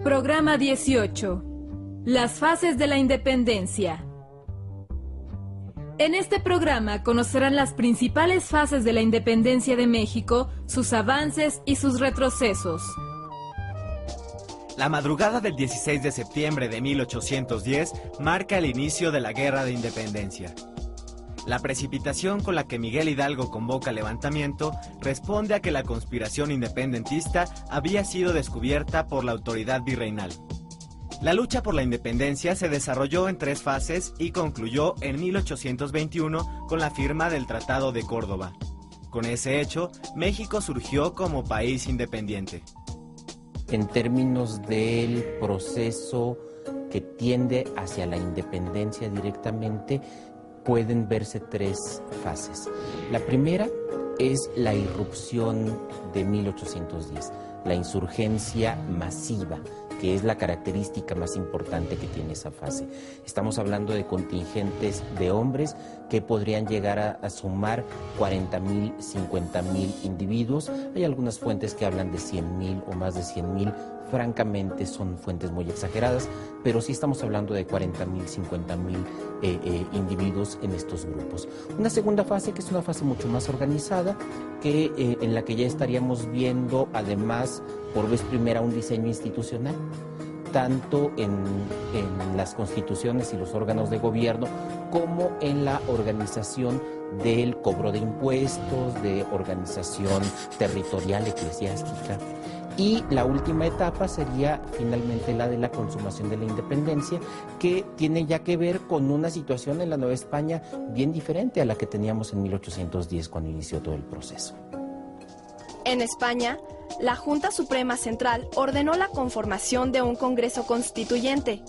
Programa 18. Las fases de la independencia. En este programa conocerán las principales fases de la independencia de México, sus avances y sus retrocesos. La madrugada del 16 de septiembre de 1810 marca el inicio de la Guerra de Independencia. La precipitación con la que Miguel Hidalgo convoca el levantamiento responde a que la conspiración independentista había sido descubierta por la autoridad virreinal. La lucha por la independencia se desarrolló en 3 fases y concluyó en 1821 con la firma del Tratado de Córdoba. Con ese hecho, México surgió como país independiente. En términos del proceso que tiende hacia la independencia directamente, pueden verse 3 fases. La primera es la irrupción de 1810, la insurgencia masiva, que es la característica más importante que tiene esa fase. Estamos hablando de contingentes de hombres que podrían llegar a sumar 40,000, 50,000 individuos. Hay algunas fuentes que hablan de 100,000 o más de 100,000. Francamente son fuentes muy exageradas, pero sí estamos hablando de 40,000, 50,000 individuos en estos grupos. Una segunda fase, que es una fase mucho más organizada, en la que ya estaríamos viendo además por vez primera un diseño institucional, tanto en las constituciones y los órganos de gobierno, como en la organización del cobro de impuestos, de organización territorial eclesiástica. Y la última etapa sería finalmente la de la consumación de la independencia, que tiene ya que ver con una situación en la Nueva España bien diferente a la que teníamos en 1810 cuando inició todo el proceso. En España, la Junta Suprema Central ordenó la conformación de un Congreso Constituyente.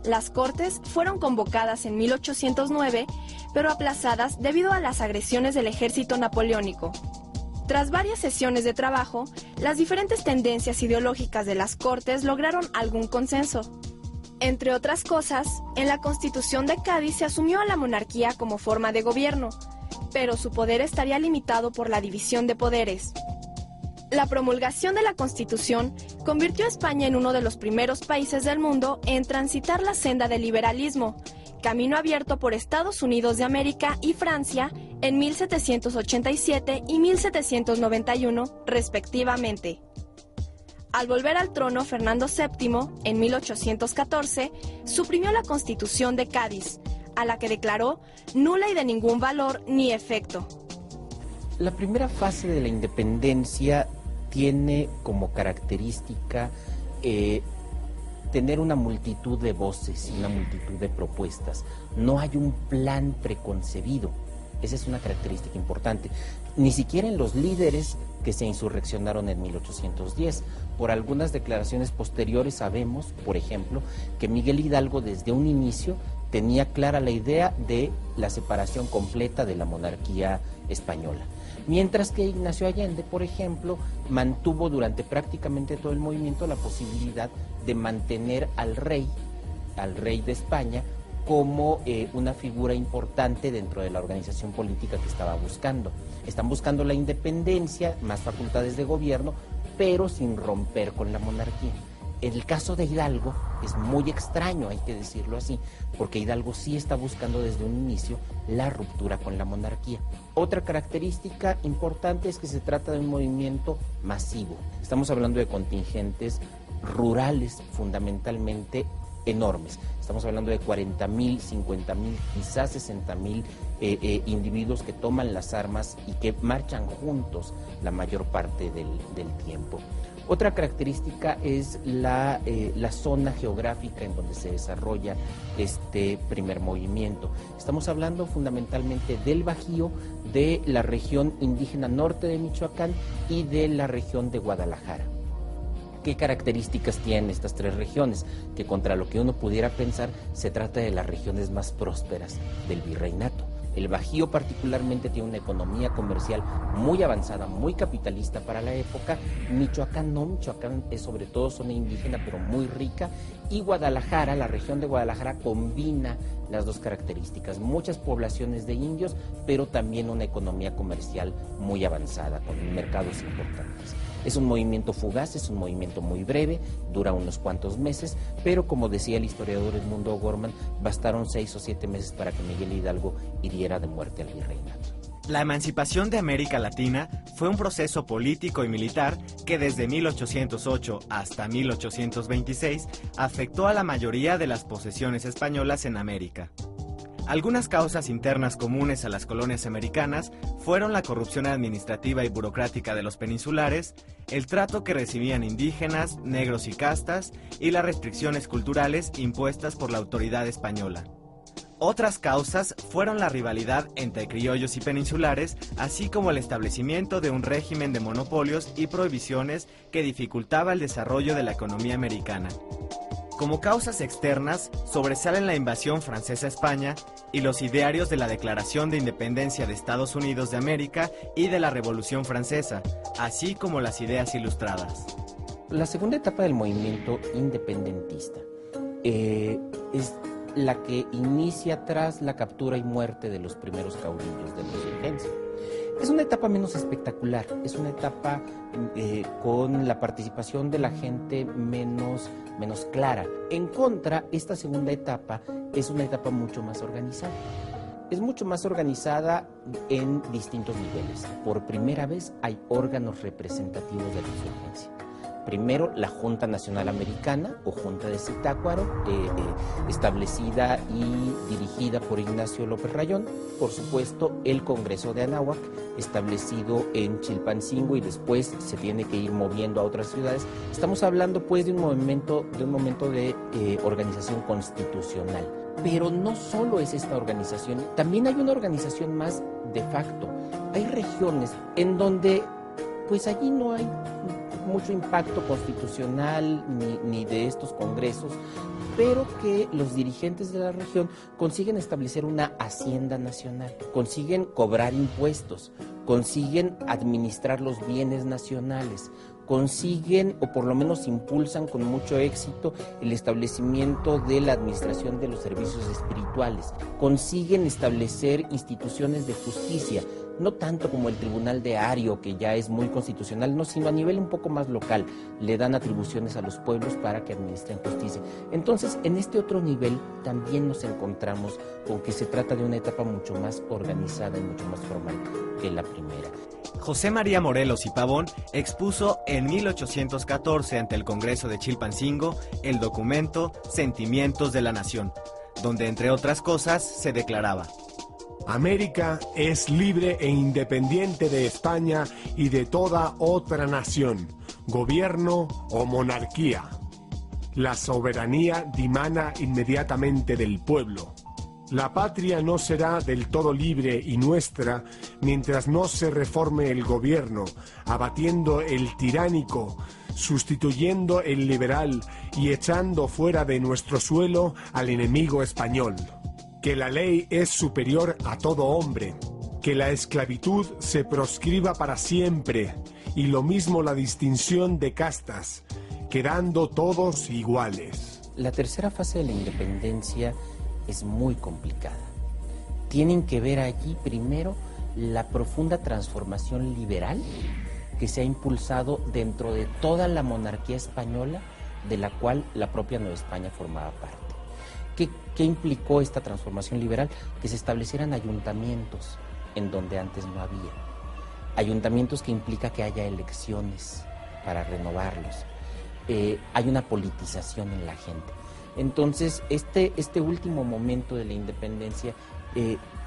Las Cortes fueron convocadas en 1809, pero aplazadas debido a las agresiones del ejército napoleónico. Tras varias sesiones de trabajo, las diferentes tendencias ideológicas de las Cortes lograron algún consenso. Entre otras cosas, en la Constitución de Cádiz se asumió a la monarquía como forma de gobierno, pero su poder estaría limitado por la división de poderes. La promulgación de la Constitución convirtió a España en uno de los primeros países del mundo en transitar la senda del liberalismo, camino abierto por Estados Unidos de América y Francia en 1787 y 1791, respectivamente. Al volver al trono, Fernando VII, en 1814, suprimió la Constitución de Cádiz, a la que declaró nula y de ningún valor ni efecto. La primera fase de la independencia tiene como característica tener una multitud de voces y una multitud de propuestas. No hay un plan preconcebido. Esa es una característica importante. Ni siquiera en los líderes que se insurreccionaron en 1810. Por algunas declaraciones posteriores sabemos, por ejemplo, que Miguel Hidalgo desde un inicio tenía clara la idea de la separación completa de la monarquía española. Mientras que Ignacio Allende, por ejemplo, mantuvo durante prácticamente todo el movimiento la posibilidad de mantener al rey de España, como una figura importante dentro de la organización política que estaba buscando. Están buscando la independencia, más facultades de gobierno, pero sin romper con la monarquía. En el caso de Hidalgo es muy extraño, hay que decirlo así, porque Hidalgo sí está buscando desde un inicio la ruptura con la monarquía. Otra característica importante es que se trata de un movimiento masivo. Estamos hablando de contingentes rurales fundamentalmente enormes. Estamos hablando de 40,000, 50,000, quizás 60,000 individuos que toman las armas y que marchan juntos la mayor parte del tiempo. Otra característica es la zona geográfica en donde se desarrolla este primer movimiento. Estamos hablando fundamentalmente del Bajío, de la región indígena norte de Michoacán y de la región de Guadalajara. ¿Qué características tienen estas 3 regiones? Que contra lo que uno pudiera pensar, se trata de las regiones más prósperas del virreinato. El Bajío particularmente tiene una economía comercial muy avanzada, muy capitalista para la época. Michoacán no, Michoacán es sobre todo zona indígena, pero muy rica. Y Guadalajara, la región de Guadalajara, combina las 2 características. Muchas poblaciones de indios, pero también una economía comercial muy avanzada, con mercados importantes. Es un movimiento fugaz, es un movimiento muy breve, dura unos cuantos meses, pero como decía el historiador Edmundo O'Gorman, bastaron 6 o 7 meses para que Miguel Hidalgo hiriera de muerte al virreinato. La emancipación de América Latina fue un proceso político y militar que desde 1808 hasta 1826 afectó a la mayoría de las posesiones españolas en América. Algunas causas internas comunes a las colonias americanas fueron la corrupción administrativa y burocrática de los peninsulares, el trato que recibían indígenas, negros y castas, y las restricciones culturales impuestas por la autoridad española. Otras causas fueron la rivalidad entre criollos y peninsulares, así como el establecimiento de un régimen de monopolios y prohibiciones que dificultaba el desarrollo de la economía americana. Como causas externas, sobresalen la invasión francesa a España y los idearios de la Declaración de Independencia de Estados Unidos de América y de la Revolución Francesa, así como las ideas ilustradas. La segunda etapa del movimiento independentista es la que inicia tras la captura y muerte de los primeros caudillos de la insurgencia. Es una etapa menos espectacular, es una etapa con la participación de la gente menos clara. En contra, esta segunda etapa es una etapa mucho más organizada. Es mucho más organizada en distintos niveles. Por primera vez hay órganos representativos de la insurgencia. Primero, la Junta Nacional Americana, o Junta de Zitácuaro, establecida y dirigida por Ignacio López Rayón. Por supuesto, el Congreso de Anáhuac, establecido en Chilpancingo y después se tiene que ir moviendo a otras ciudades. Estamos hablando, pues, de un momento de organización constitucional. Pero no solo es esta organización, también hay una organización más de facto. Hay regiones en donde, pues, allí no hay mucho impacto constitucional ni de estos congresos, pero que los dirigentes de la región consiguen establecer una hacienda nacional, consiguen cobrar impuestos, consiguen administrar los bienes nacionales, consiguen, o por lo menos impulsan con mucho éxito, el establecimiento de la administración de los servicios espirituales, consiguen establecer instituciones de justicia, no tanto como el Tribunal de Ario, que ya es muy constitucional, no, sino a nivel un poco más local. Le dan atribuciones a los pueblos para que administren justicia. Entonces, en este otro nivel también nos encontramos con que se trata de una etapa mucho más organizada y mucho más formal que la primera. José María Morelos y Pavón expuso en 1814 ante el Congreso de Chilpancingo el documento Sentimientos de la Nación, donde, entre otras cosas, se declaraba: América es libre e independiente de España y de toda otra nación, gobierno o monarquía. La soberanía dimana inmediatamente del pueblo. La patria no será del todo libre y nuestra mientras no se reforme el gobierno, abatiendo el tiránico, sustituyendo el liberal y echando fuera de nuestro suelo al enemigo español. Que la ley es superior a todo hombre, que la esclavitud se proscriba para siempre, y lo mismo la distinción de castas, quedando todos iguales. La tercera fase de la independencia es muy complicada. Tienen que ver allí primero la profunda transformación liberal que se ha impulsado dentro de toda la monarquía española, de la cual la propia Nueva España formaba parte. ¿Qué implicó esta transformación liberal? Que se establecieran ayuntamientos en donde antes no había. Ayuntamientos que implica que haya elecciones para renovarlos. Hay una politización en la gente. Entonces, este último momento de la independencia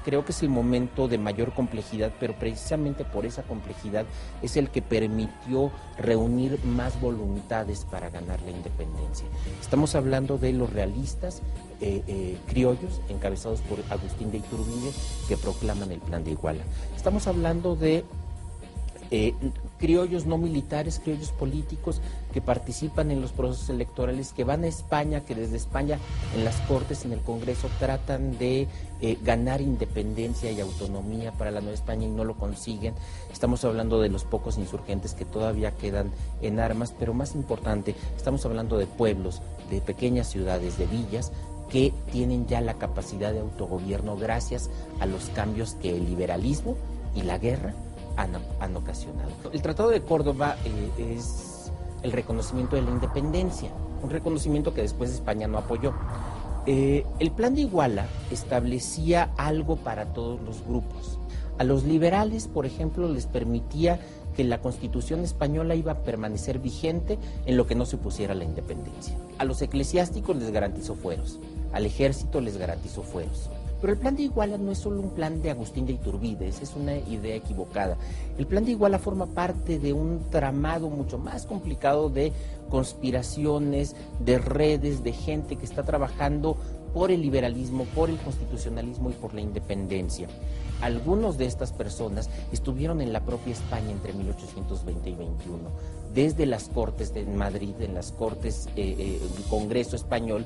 creo que es el momento de mayor complejidad, pero precisamente por esa complejidad es el que permitió reunir más voluntades para ganar la independencia. Estamos hablando de los realistas criollos, encabezados por Agustín de Iturbide, que proclaman el Plan de Iguala. Estamos hablando de criollos no militares, criollos políticos que participan en los procesos electorales, que van a España, que desde España en las Cortes, en el Congreso, tratan de ganar independencia y autonomía para la Nueva España y no lo consiguen. Estamos hablando de los pocos insurgentes que todavía quedan en armas, pero más importante, estamos hablando de pueblos, de pequeñas ciudades, de villas, que tienen ya la capacidad de autogobierno gracias a los cambios que el liberalismo y la guerra han ocasionado. El Tratado de Córdoba es el reconocimiento de la independencia, un reconocimiento que después España no apoyó. El Plan de Iguala establecía algo para todos los grupos. A los liberales, por ejemplo, les permitía que la Constitución española iba a permanecer vigente en lo que no se opusiera a la independencia. A los eclesiásticos les garantizó fueros, al ejército les garantizó fueros. Pero el Plan de Iguala no es solo un plan de Agustín de Iturbide, esa es una idea equivocada. El Plan de Iguala forma parte de un tramado mucho más complicado de conspiraciones, de redes, de gente que está trabajando por el liberalismo, por el constitucionalismo y por la independencia. Algunos de estas personas estuvieron en la propia España entre 1820 y 21, desde las Cortes de Madrid, en las Cortes del Congreso Español,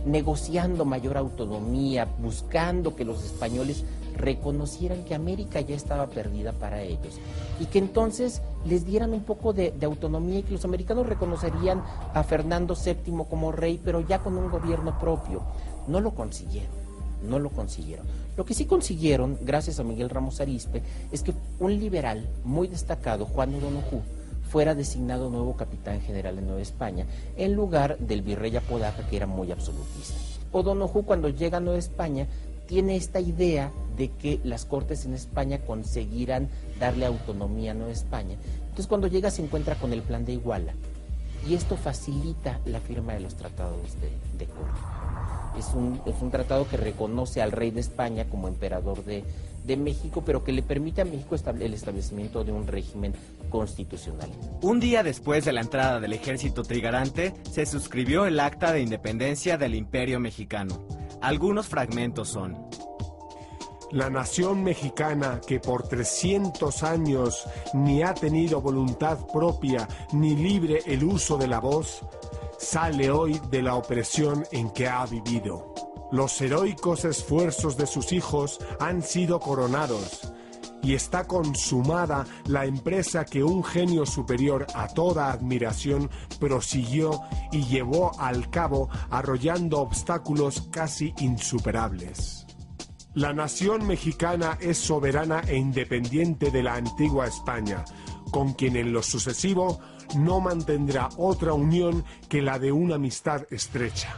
negociando mayor autonomía, buscando que los españoles reconocieran que América ya estaba perdida para ellos y que entonces les dieran un poco de autonomía y que los americanos reconocerían a Fernando VII como rey, pero ya con un gobierno propio. No lo consiguieron. Lo que sí consiguieron, gracias a Miguel Ramos Arizpe, es que un liberal muy destacado, Juan O'Donoghue, fuera designado nuevo capitán general en Nueva España, en lugar del virrey Apodaca, que era muy absolutista. O'Donoghue, cuando llega a Nueva España, tiene esta idea de que las Cortes en España conseguirán darle autonomía a Nueva España. Entonces, cuando llega, se encuentra con el Plan de Iguala, y esto facilita la firma de los tratados de Córdoba. Es un tratado que reconoce al rey de España como emperador de México, pero que le permite a México el establecimiento de un régimen constitucional. Un día después de la entrada del ejército trigarante, se suscribió el Acta de Independencia del Imperio Mexicano. Algunos fragmentos son: La nación mexicana, que por 300 años ni ha tenido voluntad propia ni libre el uso de la voz, sale hoy de la opresión en que ha vivido. Los heroicos esfuerzos de sus hijos han sido coronados y está consumada la empresa que un genio superior a toda admiración prosiguió y llevó al cabo arrollando obstáculos casi insuperables. La nación mexicana es soberana e independiente de la antigua España, con quien en lo sucesivo no mantendrá otra unión que la de una amistad estrecha.